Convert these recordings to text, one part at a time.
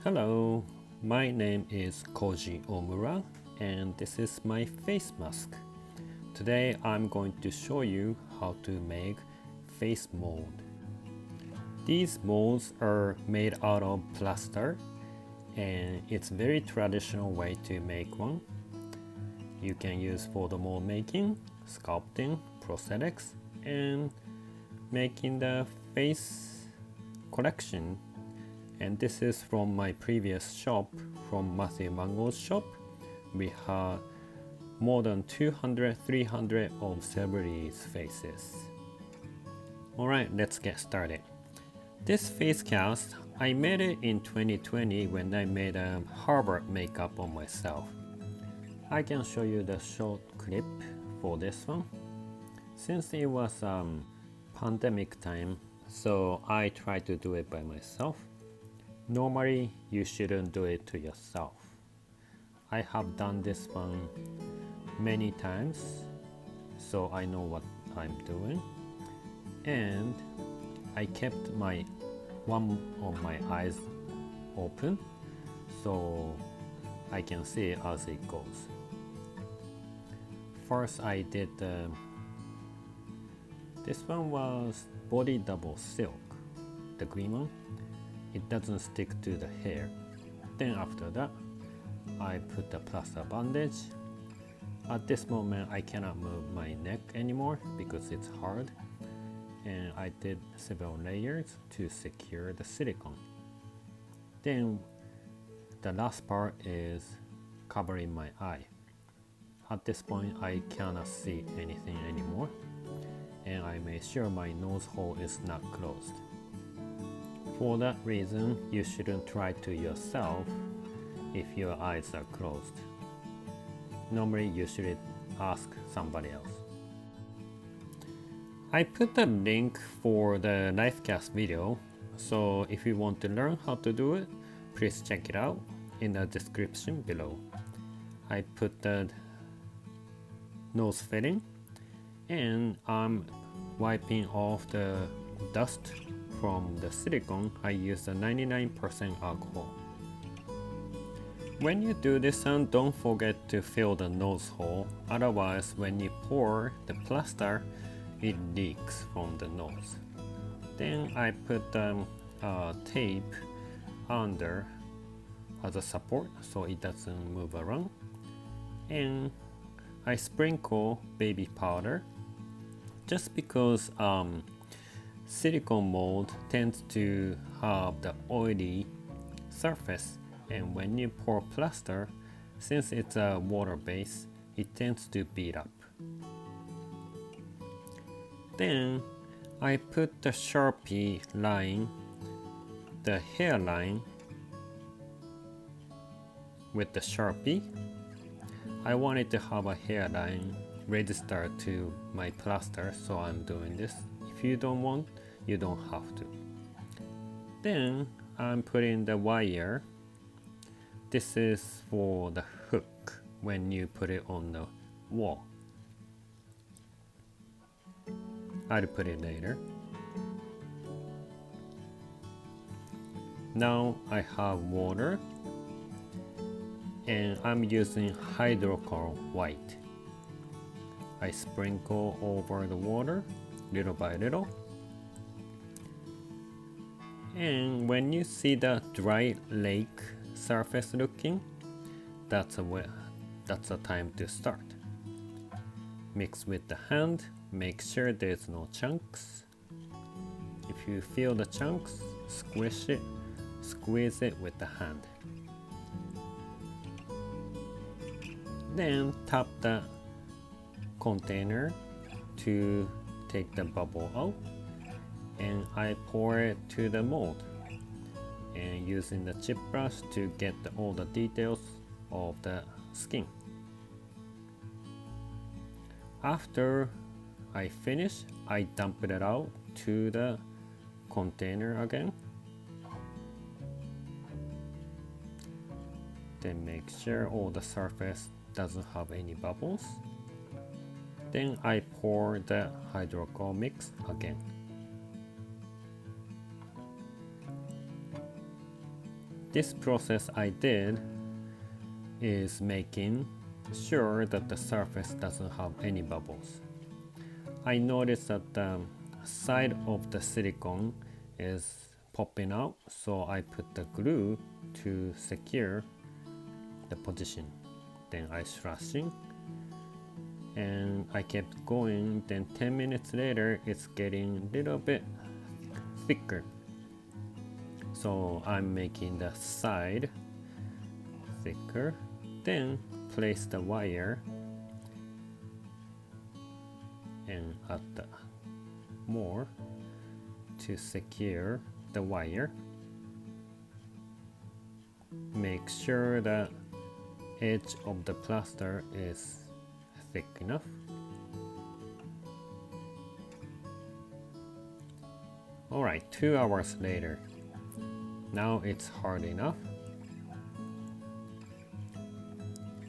Hello, my name is Koji Omura and this is my face mask. Today I'm going to show you how to make face mold. These molds are made out of plaster and it's a very traditional way to make one. You can use for the mold making, sculpting, prosthetics, and making the face collection. And this is from my previous shop, from Matthew Mango's shop. We had more than 200-300 of celebrities' faces. Alright, let's get started. This face cast, I made it in 2020 when I made a Harvard makeup on myself. I can show you the short clip for this one. Since it was pandemic time, so I tried to do it by myself. Normally, you shouldn't do it to yourself. I have done this one many times, so I know what I'm doing. And I kept one of my eyes open, so I can see it as it goes. First, I did this one was body double silk, the green one. It doesn't stick to the hair. Then after that, I put the plaster bandage. At this moment, I cannot move my neck anymore because it's hard. And I did several layers to secure the silicone. Then the last part is covering my eye. At this point, I cannot see anything anymore. And I made sure my nose hole is not closed. For that reason, you shouldn't try to yourself if your eyes are closed. Normally, you should ask somebody else. I put a link for the live cast video, so if you want to learn how to do it, please check it out in the description below. I put the nose fitting and I'm wiping off the dust from the silicone. I use a 99% alcohol. When you do this one, don't forget to fill the nose hole, otherwise when you pour the plaster, it leaks from the nose. Then I put tape under as a support so it doesn't move around. And I sprinkle baby powder just because silicone mold tends to have the oily surface, and when you pour plaster, since it's a water base, it tends to bead up. Then I put the Sharpie line, the hairline with the Sharpie. I wanted to have a hairline register to my plaster, so I'm doing this. If you don't want, you don't have to. Then I'm putting the wire. This is for the hook when you put it on the wall. I'll put it later. Now I have water and I'm using Hydracal white. I sprinkle over the water little by little. And when you see the dry lake surface looking, that's a time to start. Mix with the hand, make sure there's no chunks. If you feel the chunks, squish it, squeeze it with the hand. Then tap the container to take the bubble out, and I pour it to the mold and using the chip brush to get all the details of the skin. After I finish, I dump it out to the container again. Then make sure all the surface doesn't have any bubbles. Then I pour the Hydracal mix again. This process I did is making sure that the surface doesn't have any bubbles. I noticed that the side of the silicone is popping out, so I put the glue to secure the position. Then I shrashing and I kept going. Then 10 minutes later it's getting a little bit thicker, so I'm making the side thicker. Then place the wire and add more to secure the wire. Make sure the edge of the plaster is thick enough. Alright, 2 hours later. Now it's hard enough.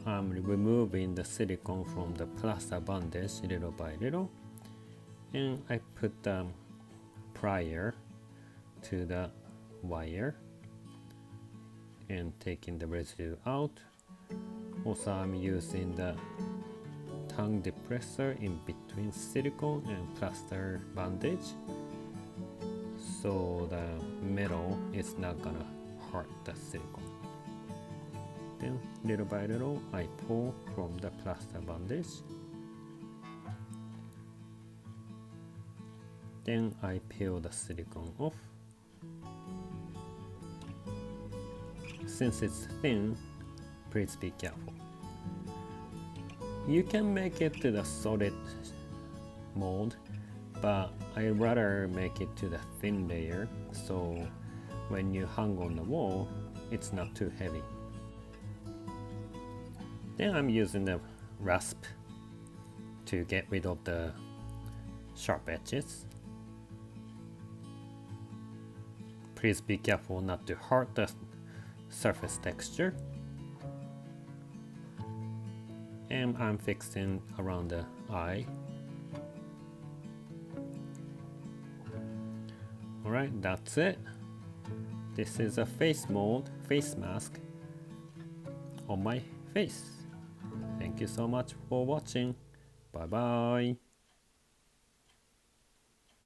I'm removing the silicone from the plaster bandage little by little, and I put the plier to the wire and taking the residue out. Also, I'm using the tongue depressor in between silicone and plaster bandage, so the metal is not gonna hurt the silicone. Then little by little I pull from the plaster bandage. Then I peel the silicone off. Since it's thin, please be careful. You can make it to the solid mold, but I'd rather make it to the thin layer, so when you hang on the wall, it's not too heavy. Then I'm using the rasp to get rid of the sharp edges. Please be careful not to hurt the surface texture. And I'm fixing around the eye. Alright, that's it. This is a face mask on my face. Thank you so much for watching. Bye bye.